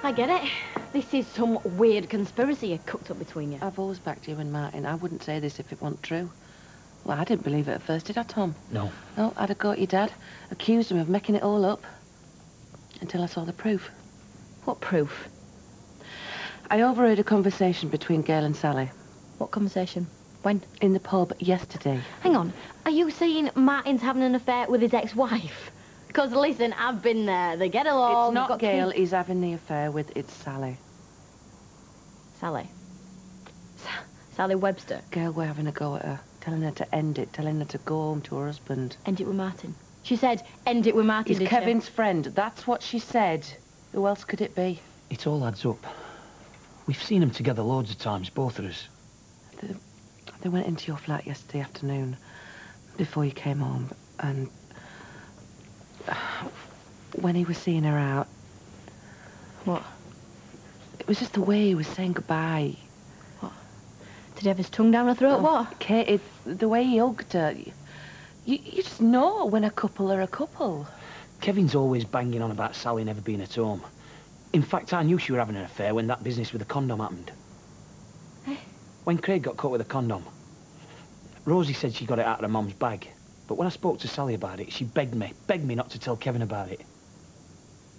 I get it. This is some weird conspiracy you cooked up between you. I've always backed you and Martin. I wouldn't say this if it wasn't true. Well, I didn't believe it at first, did I, Tom? No. No, I'd have got your dad, accused him of making it all up, until I saw the proof. What proof? I overheard a conversation between Gail and Sally. What conversation? When? In the pub yesterday. Hang on. Are you saying Martin's having an affair with his ex-wife? Because, listen, I've been there. They get along. It's not Gail. He's having the affair with. It's Sally. Sally? Sally Webster? Gail, we're having a go at her. Telling her to end it. Telling her to go home to her husband. End it with Martin? She said, end it with Martin, He's Kevin's friend. That's what she said. Who else could it be? It all adds up. We've seen them together loads of times, both of us. They went into your flat yesterday afternoon, before you came home, and when he was seeing her out... What? It was just the way he was saying goodbye. What? Did he have his tongue down her throat? What? Kate, the way he hugged her... You just know when a couple are a couple. Kevin's always banging on about Sally never being at home. In fact, I knew she were having an affair when that business with the condom happened. Eh? When Craig got caught with a condom. Rosie said she got it out of her mum's bag. But when I spoke to Sally about it, she begged me not to tell Kevin about it.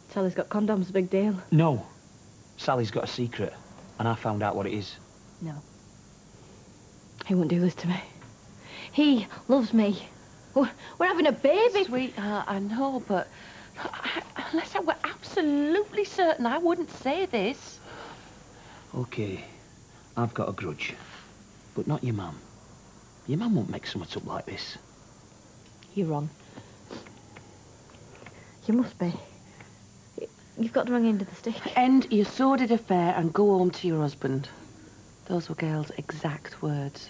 Sally's got condoms, a big deal. No. Sally's got a secret, and I found out what it is. No. He wouldn't do this to me. He loves me. We're having a baby. Sweetheart, I know, but... Unless I were absolutely certain, I wouldn't say this. OK. I've got a grudge. But not your mum. Your mum won't make something up like this. You're wrong. You must be. You've got the wrong end of the stick. End your sordid affair and go home to your husband. Those were Gail's exact words.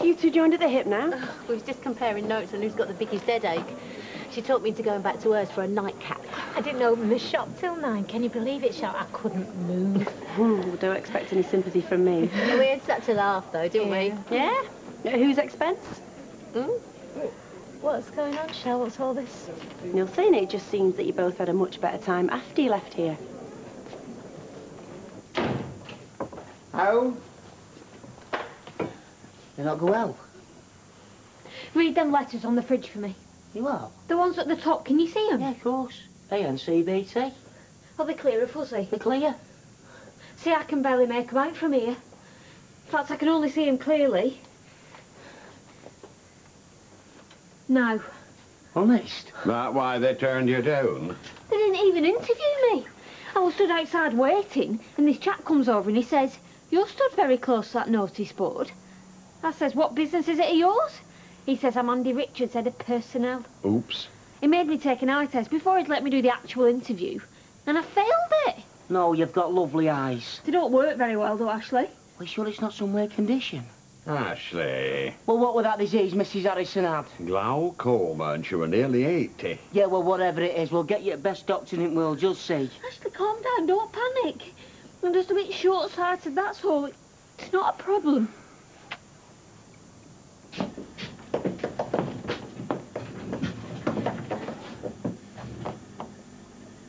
You two joined at the hip now? We was just comparing notes on who's got the biggest headache. She talked me into going back to hers for a nightcap. I didn't open the shop till 9. Can you believe it, Shop? I couldn't move. Ooh, don't expect any sympathy from me. We had such a laugh, though, didn't we? Yeah? At whose expense? What's going on, Shell? What's all this? You'll see, it just seems that you both had a much better time after you left here. How? They not go well? Read them letters on the fridge for me. You are? The ones at the top, can you see them? Yeah, of course. ANCBT. Are they clear or fuzzy? They're clear. See, I can barely make them out from here. In fact, I can only see them clearly. No. Honest? That why they turned you down? They didn't even interview me. I was stood outside waiting, and this chap comes over and he says, "You're stood very close to that notice board." I says, "What business is it of yours?" He says, "I'm Andy Richards, head of personnel." Oops. He made me take an eye test before he'd let me do the actual interview, and I failed it. No, you've got lovely eyes. They don't work very well, though, Ashley. Well, sure it's not some weird condition? Ashley. Well, what with that disease Mrs. Harrison had? Glaucoma, and she were nearly 80. Yeah, well, whatever it is, we'll get you the best doctor in the world, you'll see. Ashley, calm down, don't panic. I'm just a bit short-sighted, that's all. It's not a problem.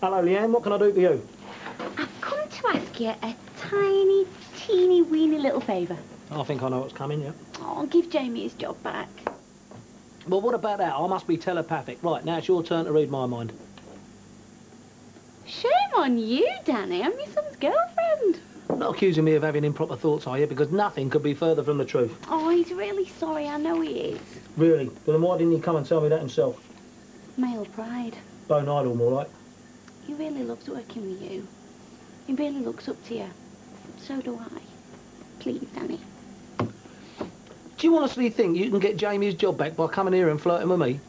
Hello, Leanne. What can I do for you? I've come to ask you a tiny, teeny, weeny little favour. I think I know what's coming, yeah. Oh, give Jamie his job back. Well, what about that? I must be telepathic. Right, now it's your turn to read my mind. Shame on you, Danny. I'm your son's girlfriend. Not accusing me of having improper thoughts, are you? Because nothing could be further from the truth. Oh, he's really sorry. I know he is. Really? Well, then why didn't he come and tell me that himself? Male pride. Bone idle, more like. He really loves working with you. He really looks up to you. So do I. Please, Danny. Do you honestly think you can get Jamie's job back by coming here and flirting with me?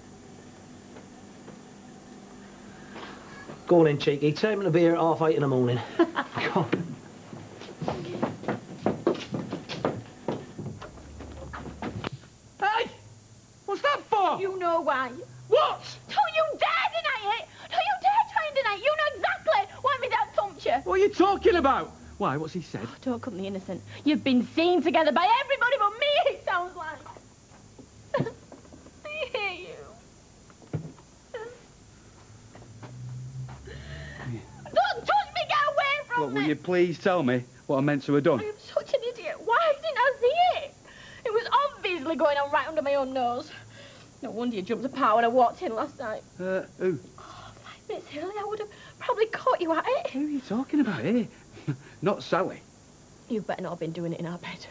Go on then, cheeky. Tell him to be here at 8:30 in the morning. Go on. Hey! What's that for? You know why. What? Don't you dare deny it! Don't you dare try and deny it! You know exactly why my dad thumped you! What are you talking about? Why, what's he said? Oh, don't come the innocent. You've been seen together by everybody but me, it sounds like. I hate you. will you please tell me what I meant to have done? I am such an idiot. Why didn't I see it? It was obviously going on right under my own nose. No wonder you jumped apart when I walked in last night. Who? Oh, 5 minutes early, I would have probably caught you at it. Who are you talking about here? Not Sally. You better not have been doing it in our bed.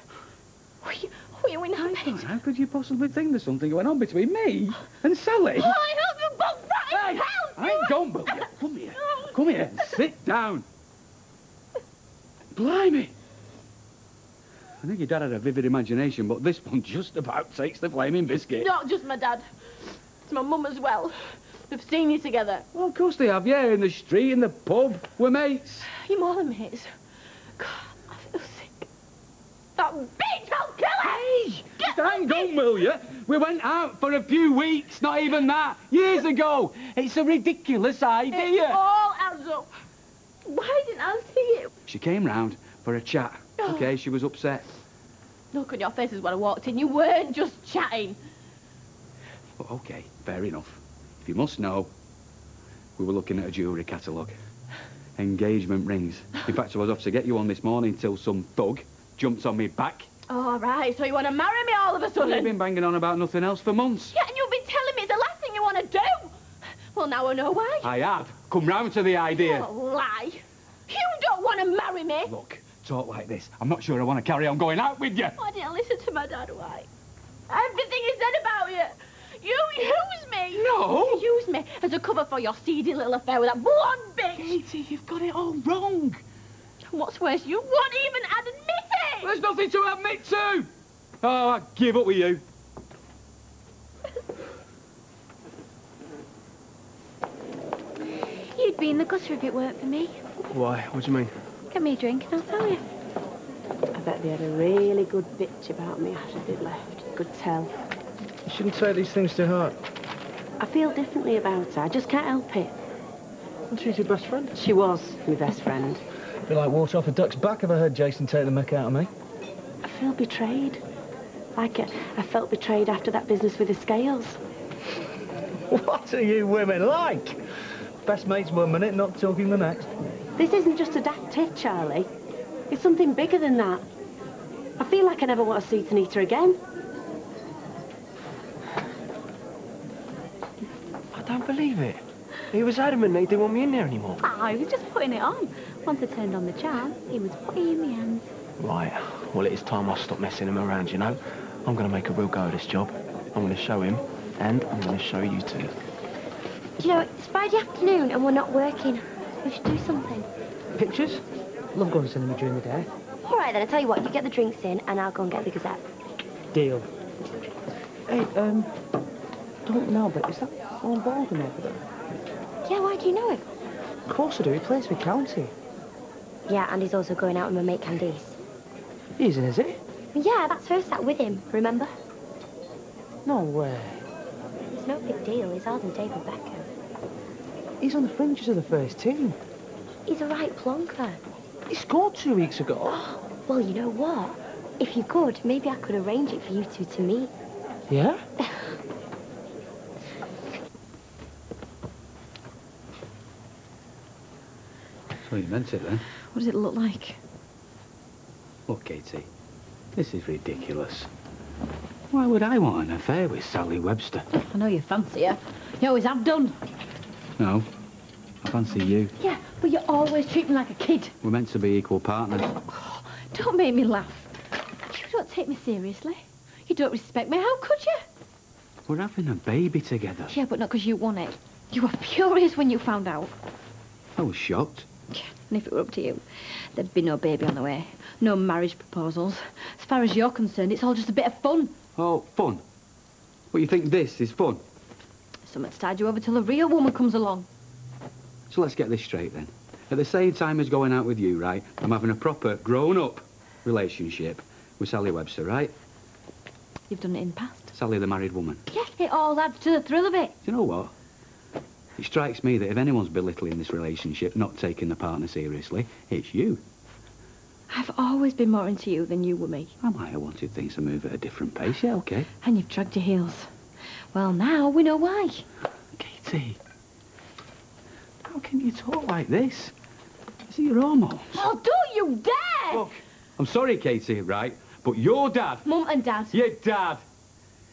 Were you in our bed? How could you possibly think there's something going on between me and Sally? Oh, I hope you both right. Hey, I ain't gone, will you? Come here. Come here and sit down. Blimey. I think your dad had a vivid imagination, but this one just about takes the flaming biscuit. Not just my dad. It's my mum as well. They've seen you together. Well, of course they have, yeah, in the street, in the pub. We're mates. You're more than mates. God, I feel sick. That bitch, I'll kill her! Hey, hang on, will you? We went out for a few weeks, not even that, years ago. It's a ridiculous idea. It all adds up. Why didn't I see you? She came round for a chat, OK? She was upset. Look on your faces when I walked in. You weren't just chatting. Well, OK, fair enough. If you must know, we were looking at a jewellery catalogue. Engagement rings. In fact, I was off to get you one this morning till some thug jumped on me back. All right, so you want to marry me all of a Well, sudden? you've been banging on about nothing else for months. Yeah, and you've been telling me it's the last thing you want to do. Well, now I know why. I have. Come round to the idea. Oh, lie. You don't want to marry me. Look, talk like this. I'm not sure I want to carry on going out with you. Why didn't I listen to my dad? Why? Everything he said about you. You used me. No. You used me as a cover for your seedy little affair with that blonde bitch. Katie, you've got it all wrong. And what's worse, you won't even admit it. There's nothing to admit to. Oh, I give up with you. You'd be in the gutter if it weren't for me. Why? What do you mean? Get me a drink and I'll tell you. I bet they had a really good bitch about me after they'd left. Could tell. You shouldn't take these things to heart. I feel differently about her. I just can't help it. And she's your best friend. She was my best friend. Be like water off a duck's back if I heard Jason take the mick out of me. I feel betrayed. Like I felt betrayed after that business with the scales. What are you women like? Best mates 1 minute, not talking the next. This isn't just a daft tit, Charlie. It's something bigger than that. I feel like I never want to see Tanita again. I don't believe it. He was adamant he didn't want me in there anymore. I was just putting it on. Once I turned on the charm, he was putting in my hands. Right. Well, it is time I stop messing him around, you know. I'm going to make a real go of this job. I'm going to show him, and I'm going to show you too. Do you know, it's Friday afternoon and we're not working. We should do something. Pictures? Love going to cinema during the day. All right, then, I'll tell you what. You get the drinks in and I'll go and get the Gazette. Deal. Hey, don't know, but is that Alan Baldwin over there? Yeah, why do you know him? Of course I do. He plays for County. Yeah, and he's also going out with my mate Candice. He isn't, is he? Yeah, that's her sat with him, remember? No way. It's no big deal. He's ours and David Beckham. He's on the fringes of the first team. He's a right plonker. He scored 2 weeks ago. Well, you know what? If you could, maybe I could arrange it for you two to meet. Yeah? So you meant it then? What does it look like? Look, Katie, this is ridiculous. Why would I want an affair with Sally Webster? I know you fancy her. You always have done. No, I fancy you. Yeah, but you always treat me like a kid. We're meant to be equal partners. Don't make me laugh. You don't take me seriously. You don't respect me. How could you? We're having a baby together. Yeah, but not because you want it. You were furious when you found out. I was shocked. Yeah, and if it were up to you, there'd be no baby on the way. No marriage proposals. As far as you're concerned, it's all just a bit of fun. Oh, fun? What, you think this is fun? Something to tide you over till a real woman comes along. So let's get this straight then. At the same time as going out with you, right, I'm having a proper grown-up relationship with Sally Webster, right? You've done it in the past. Sally, the married woman. Yeah, it all adds to the thrill of it. Do you know what? It strikes me that if anyone's belittling this relationship, not taking the partner seriously, it's you. I've always been more into you than you were me. I might have wanted things to move at a different pace, yeah, OK. And you've dragged your heels. Well, now we know why. Katie, how can you talk like this? Is it your hormones? Oh, don't you dare! Look, I'm sorry, Katie, right? But your dad... Mum and Dad. Your dad.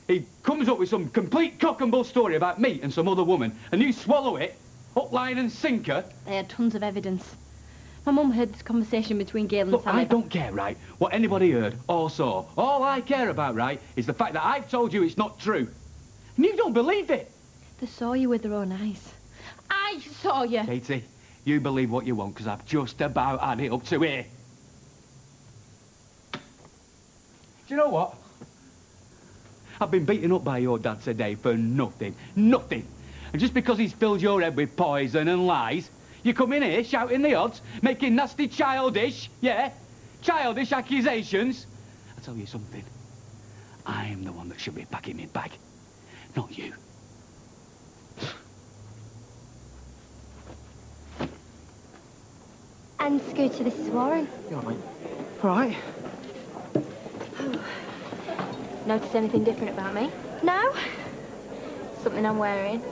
He comes up with some complete cock and bull story about me and some other woman, and you swallow it, hook, line and sinker. They had tons of evidence. My mum heard this conversation between Gail and Look, Sally. I don't care, right, what anybody heard or saw. All I care about, right, is the fact that I've told you it's not true. And you don't believe it. They saw you with their own eyes. I saw you. Katie, you believe what you want, because I've just about had it up to here. Do you know what? I've been beaten up by your dad today for nothing. Nothing. And just because he's filled your head with poison and lies, you come in here shouting the odds, making nasty childish, childish accusations. I'll tell you something. I'm the one that should be packing my bag, not you. And Scooter, this is Warren. You all right? All right. Notice anything different about me? No. Something I'm wearing.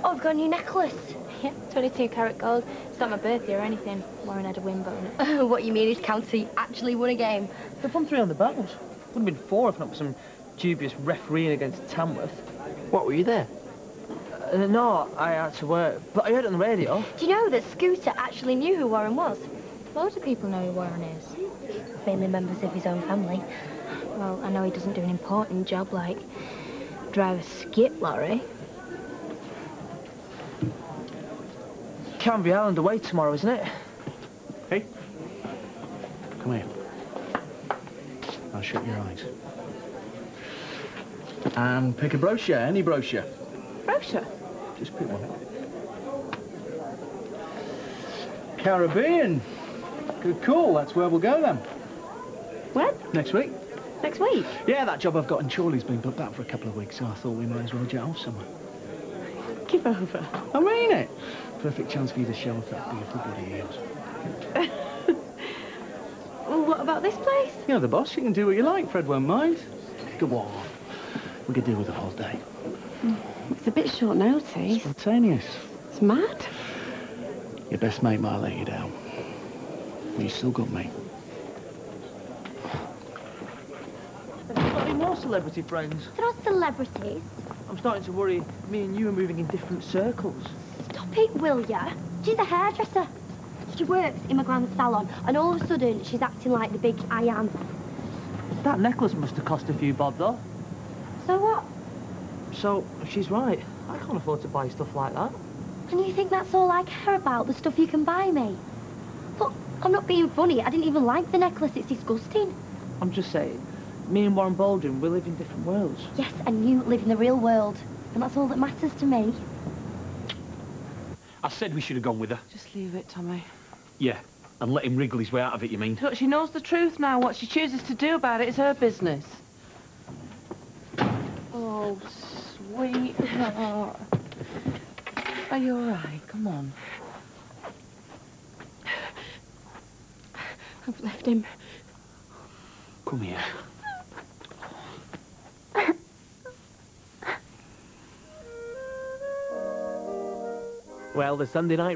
Oh, I've got a new necklace. Yeah, 22 carat gold. It's not my birthday or anything. Warren had a win bonus. What you mean is County actually won a game? They've won 3 on the bounce. Would have been 4 if not for some dubious refereeing against Tamworth. What, were you there? No, I had to work, but I heard it on the radio. Do you know that Scooter actually knew who Warren was? Loads of people know who Warren is. Mainly members of his own family. Well, I know he doesn't do an important job like drive a skip lorry. Canby Island away tomorrow, isn't it? Hey, come here. Now shut your eyes. And pick a brochure, any brochure. Brochure? Just pick one. Caribbean. Good call, that's where we'll go then. When? Next week. Next week? Yeah, that job I've got in Chorley's been booked out for a couple of weeks, so I thought we might as well jet off somewhere. Give over. I mean it. Perfect chance for you to show off that beautiful bloody heels. Well, what about this place? You're the boss, you can do what you like, Fred won't mind. Go on. We could do with a whole day. It's a bit short notice. Spontaneous. It's mad. Your best mate might let you down. But you still got me. Have you got any more celebrity friends? They're not celebrities. I'm starting to worry me and you are moving in different circles. Stop it, will ya? She's a hairdresser. She works in my grand's salon, and all of a sudden she's acting like the big I am. That necklace must have cost a few bob, though. So what? So, she's right. I can't afford to buy stuff like that. And you think that's all I care about, the stuff you can buy me? Look, I'm not being funny. I didn't even like the necklace. It's disgusting. I'm just saying, me and Warren Baldwin, we live in different worlds. Yes, and you live in the real world. And that's all that matters to me. I said we should have gone with her. Just leave it, Tommy. Yeah, and let him wriggle his way out of it, you mean? Look, she knows the truth now. What she chooses to do about it is her business. Oh, sweetheart. Are you all right? Come on. I've left him. Come here. Well, the Sunday night